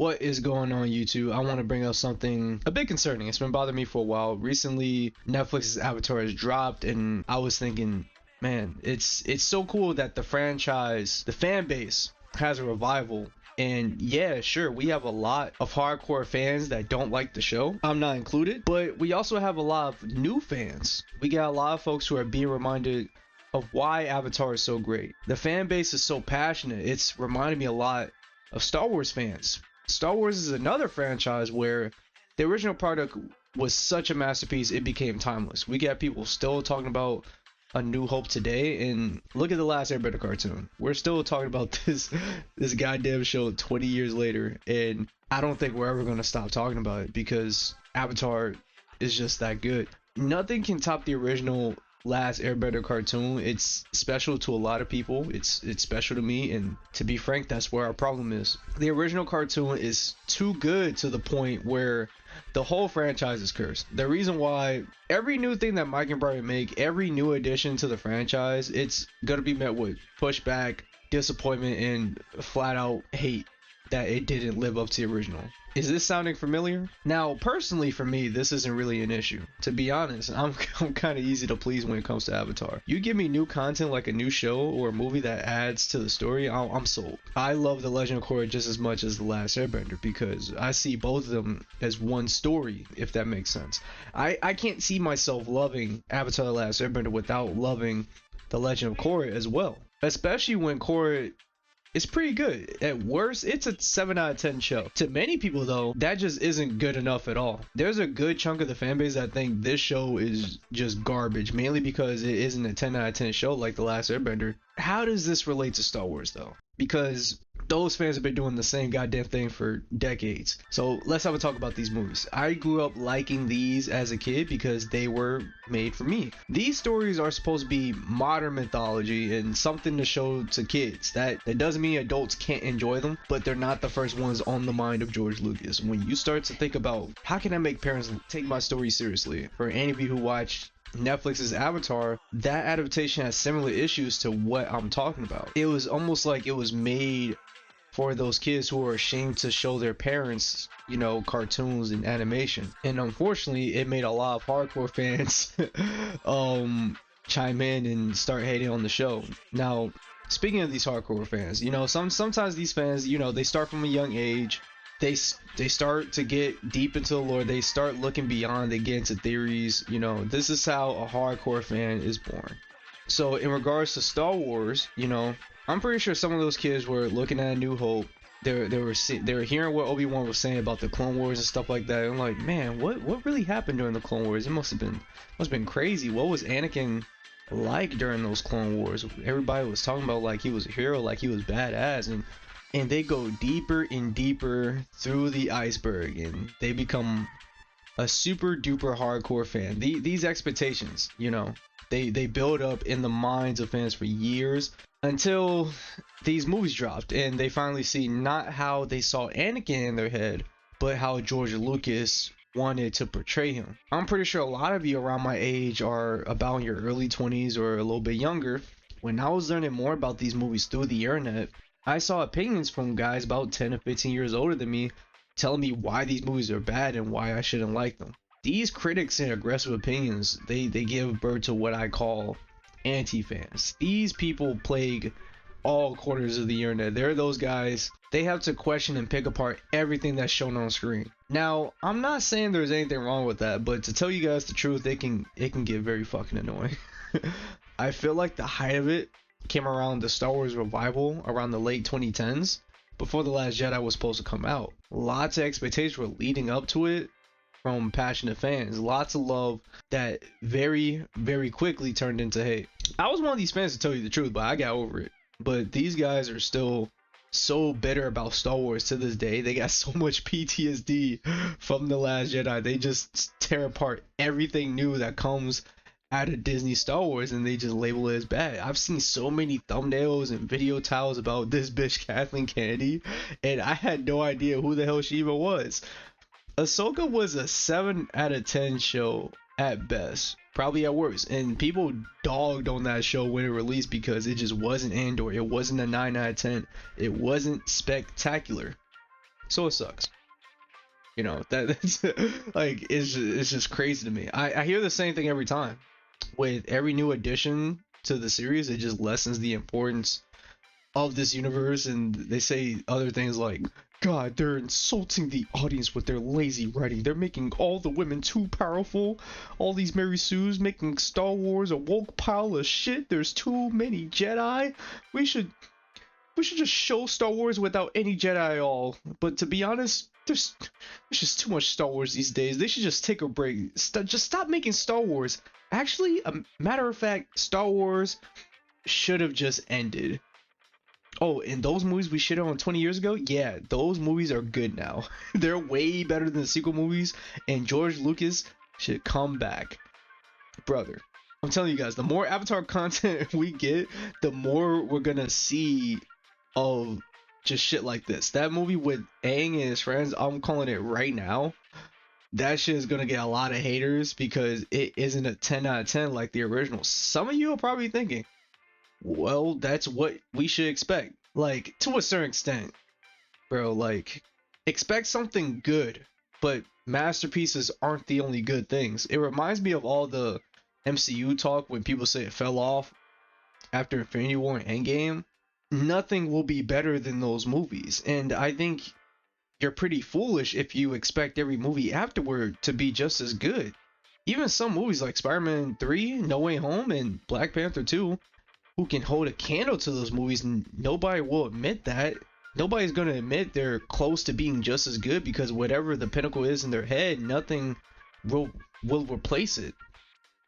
What is going on, YouTube? I want to bring up something a bit concerning. It's been bothering me for a while. Recently, Netflix's Avatar has dropped, and I was thinking, man, it's so cool that the franchise, the fan base, has a revival. And yeah, sure, we have a lot of hardcore fans that don't like the show. I'm not included, but we also have a lot of new fans. We got a lot of folks who are being reminded of why Avatar is so great. The fan base is so passionate. It's reminded me a lot of Star Wars fans. Star Wars is another franchise where the original product was such a masterpiece, it became timeless. We got people still talking about A New Hope today, and look at the last Airbender cartoon. We're still talking about this goddamn show 20 years later, and I don't think we're ever going to stop talking about it because Avatar is just that good. Nothing can top the original last Airbender cartoon. It's special to a lot of people. It's special to me, and to be frank, that's where our problem is. The original cartoon is too good to the point where the whole franchise is cursed. The reason why every new thing that Mike and Brian make, every new addition to the franchise, it's gonna be met with pushback, disappointment, and flat out hate that it didn't live up to the original. Is this sounding familiar? Now, personally for me, this isn't really an issue. To be honest, I'm kind of easy to please when it comes to Avatar. You give me new content like a new show or a movie that adds to the story, I'm sold. I love The Legend of Korra just as much as The Last Airbender because I see both of them as one story, if that makes sense. I can't see myself loving Avatar The Last Airbender without loving The Legend of Korra as well. Especially when Korra, it's pretty good. At worst, it's a 7 out of 10 show. To many people though, that just isn't good enough at all. There's a good chunk of the fanbase that think this show is just garbage, mainly because it isn't a 10 out of 10 show like The Last Airbender. How does this relate to Star Wars though? Because those fans have been doing the same goddamn thing for decades. So let's have a talk about these movies. I grew up liking these as a kid because they were made for me. These stories are supposed to be modern mythology and something to show to kids. That doesn't mean adults can't enjoy them, but they're not the first ones on the mind of George Lucas. When you start to think about how can I make parents take my story seriously, for any of you who watched Netflix's Avatar, that adaptation has similar issues to what I'm talking about. It was almost like it was made for those kids who are ashamed to show their parents, you know, cartoons and animation. And unfortunately, it made a lot of hardcore fans chime in and start hating on the show. Now, speaking of these hardcore fans, you know, sometimes these fans, you know, they start from a young age. They start to get deep into the lore. They start looking beyond. They get into theories. You know, this is how a hardcore fan is born. So in regards to Star Wars, you know, I'm pretty sure some of those kids were looking at A New Hope. They were hearing what Obi-Wan was saying about the Clone Wars and stuff like that. I'm like, man, what really happened during the Clone Wars? It must have been crazy. What was Anakin like during those Clone Wars? Everybody was talking about like he was a hero, like he was badass, and they go deeper and deeper through the iceberg, and they become a super duper hardcore fan. These expectations, you know, they build up in the minds of fans for years until these movies dropped and they finally see not how they saw Anakin in their head, but how George Lucas wanted to portray him. I'm pretty sure a lot of you around my age are about in your early 20s or a little bit younger. When I was learning more about these movies through the internet, I saw opinions from guys about 10 to 15 years older than me telling me why these movies are bad and why I shouldn't like them. These critics and aggressive opinions, they give birth to what I call anti-fans. These people plague all corners of the internet. They're those guys, they have to question and pick apart everything that's shown on screen. Now, I'm not saying there's anything wrong with that, but to tell you guys the truth, it can get very fucking annoying. I feel like the height of it came around the Star Wars revival around the late 2010s, before The Last Jedi was supposed to come out. Lots of expectations were leading up to it from passionate fans. Lots of love that very, very quickly turned into hate. I was one of these fans, to tell you the truth, but I got over it. But these guys are still so bitter about Star Wars to this day. They got so much PTSD from The Last Jedi. They just tear apart everything new that comes out of Disney Star Wars and they just label it as bad. I've seen so many thumbnails and video titles about this bitch Kathleen Kennedy, and I had no idea who the hell she even was. Ahsoka was a 7 out of 10 show at best, probably at worst, and people dogged on that show when it released because it just wasn't Andor. It wasn't a 9 out of 10. It wasn't spectacular. So it sucks. You know, that's like it's just crazy to me. I hear the same thing every time. With every new addition to the series, it just lessens the importance of this universe, and they say other things like, God, they're insulting the audience with their lazy writing. They're making all the women too powerful. All these Mary Sues making Star Wars a woke pile of shit. There's too many Jedi. We should just show Star Wars without any Jedi at all. But to be honest, there's just too much Star Wars these days. They should just take a break. Just stop making Star Wars. Actually, a matter of fact, Star Wars should have just ended. Oh, and those movies we shit on 20 years ago, yeah, those movies are good now. They're way better than the sequel movies, and George Lucas should come back. Brother, I'm telling you guys, the more Avatar content we get, the more we're gonna see of just shit like this. That movie with Aang and his friends, I'm calling it right now. That shit is gonna get a lot of haters because it isn't a 10 out of 10 like the original. Some of you are probably thinking, well, that's what we should expect. Like, to a certain extent, bro, like, expect something good, but masterpieces aren't the only good things. It reminds me of all the MCU talk when people say it fell off after Infinity War and Endgame. Nothing will be better than those movies, and I think you're pretty foolish if you expect every movie afterward to be just as good. Even some movies like Spider-Man 3, No Way Home, and Black Panther 2, who can hold a candle to those movies, and nobody will admit that. Nobody's going to admit they're close to being just as good because whatever the pinnacle is in their head, nothing will replace it.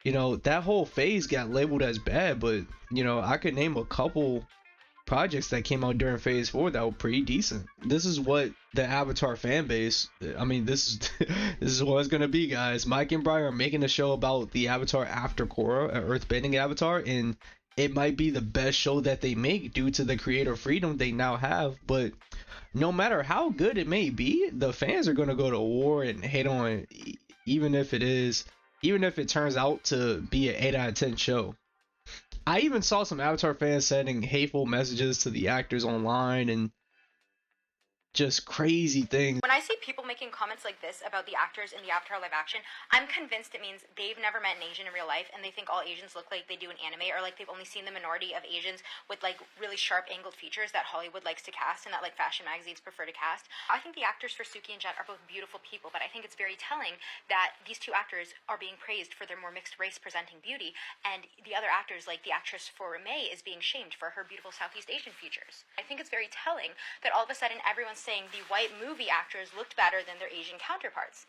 You know, that whole phase got labeled as bad, but you know, I could name a couple projects that came out during phase 4 that were pretty decent. This is what the Avatar fan base, I mean, this is this is what it's gonna be, guys. Mike and Brian are making a show about the Avatar after Korra, earthbending Avatar, and it might be the best show that they make due to the creator freedom they now have. But no matter how good it may be, the fans are gonna go to war and hate on it, even if it turns out to be an 8 out of 10 show. I even saw some Avatar fans sending hateful messages to the actors online and just crazy things. When I see people making comments like this about the actors in the Avatar live action, I'm convinced it means they've never met an Asian in real life and they think all Asians look like they do in anime, or like they've only seen the minority of Asians with like really sharp angled features that Hollywood likes to cast and that like fashion magazines prefer to cast. I think the actors for Suki and Jet are both beautiful people, but I think it's very telling that these two actors are being praised for their more mixed race presenting beauty, and the other actors, like the actress for May, is being shamed for her beautiful Southeast Asian features. I think it's very telling that all of a sudden everyone's saying the white movie actors looked better than their Asian counterparts.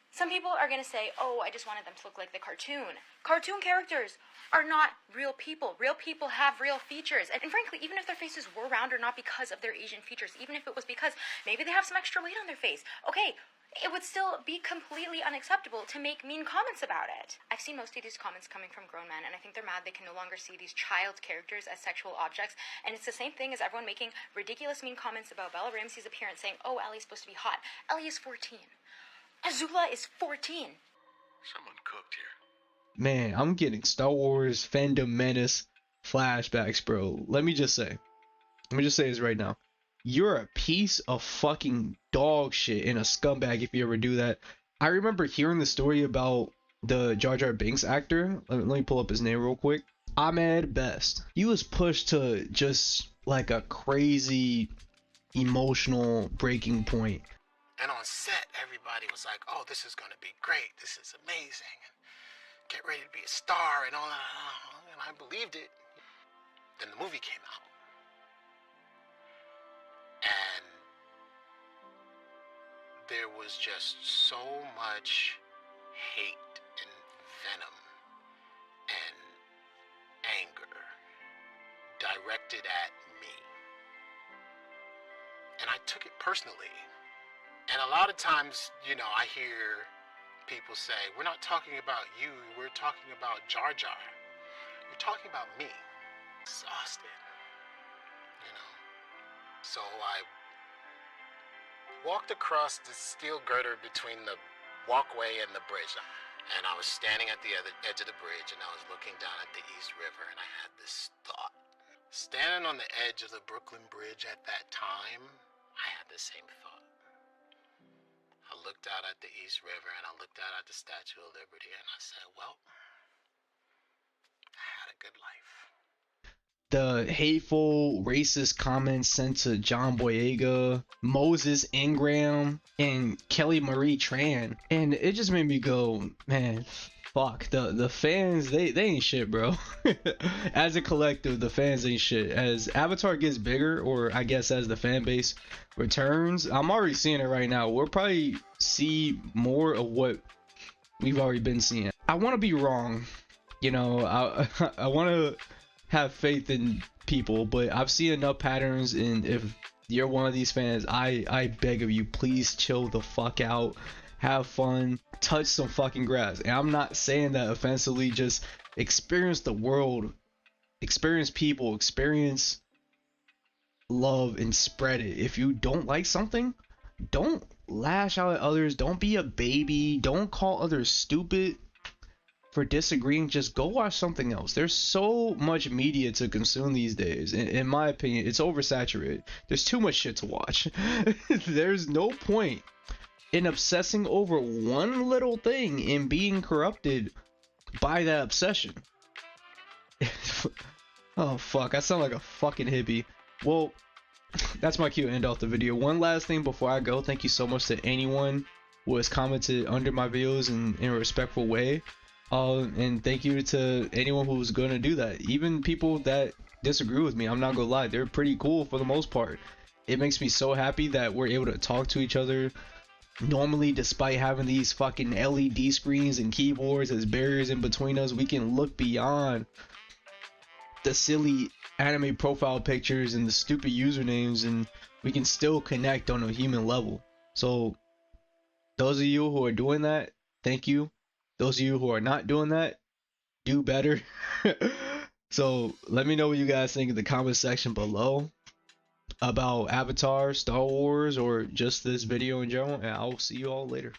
Some people are going to say, oh, I just wanted them to look like the cartoon. Cartoon characters are not real people. Real people have real features. And frankly, even if their faces were rounder, not because of their Asian features, even if it was because maybe they have some extra weight on their face, okay, it would still be completely unacceptable to make mean comments about it. I've seen most of these comments coming from grown men, and I think they're mad they can no longer see these child characters as sexual objects. And it's the same thing as everyone making ridiculous mean comments about Bella Ramsey's appearance, saying, oh, Ellie's supposed to be hot. Ellie is 14. Azula is 14. Someone cooked here. Man, I'm getting Star Wars fandom menace flashbacks, bro. Let me just say this right now. You're a piece of fucking dog shit and a scumbag if you ever do that. I remember hearing the story about the Jar Jar Binks actor. Let me pull up his name real quick. Ahmed Best. He was pushed to just like a crazy emotional breaking point. And on set, everybody was like, oh, this is going to be great. This is amazing. And get ready to be a star and all that. And I believed it. Then the movie came out. And there was just so much hate and venom and anger directed at me. And I took it personally. And a lot of times, you know, I hear people say, we're not talking about you, we're talking about Jar Jar. You're talking about me. Exhausted. You know. So I walked across the steel girder between the walkway and the bridge. And I was standing at the other edge of the bridge and I was looking down at the East River and I had this thought. Standing on the edge of the Brooklyn Bridge at that time, I had the same thought. looked out at the East River and I looked out at the Statue of Liberty and I said, well, I had a good life. The hateful, racist comments sent to John Boyega, Moses Ingram, and Kelly Marie Tran, and it just made me go, man, fuck. The fans, they ain't shit, bro. As a collective, the fans ain't shit. As Avatar gets bigger, or I guess as the fan base returns, I'm already seeing it right now. We'll probably see more of what we've already been seeing. I want to be wrong, you know. I want to have faith in people, but I've seen enough patterns, and if you're one of these fans, I beg of you, please chill the fuck out, have fun, touch some fucking grass. And I'm not saying that offensively, just experience the world, experience people, experience love, and spread it. If you don't like something, don't lash out at others, don't be a baby, don't call others stupid for disagreeing. Just go watch something else. There's so much media to consume these days. In my opinion, it's oversaturated. There's too much shit to watch. There's no point in obsessing over one little thing and being corrupted by that obsession. Oh fuck, I sound like a fucking hippie. Well, that's my cue to end off the video. One last thing before I go, thank you so much to anyone who has commented under my videos in a respectful way. And thank you to anyone who's gonna do that. Even people that disagree with me, I'm not gonna lie, they're pretty cool for the most part. It makes me so happy that we're able to talk to each other normally, despite having these fucking LED screens and keyboards as barriers in between us. We can look beyond the silly anime profile pictures and the stupid usernames, and we can still connect on a human level. So those of you who are doing that, thank you. Those of you who are not doing that, do better. So let me know what you guys think in the comment section below about Avatar, Star Wars, or just this video in general, and I'll see you all later.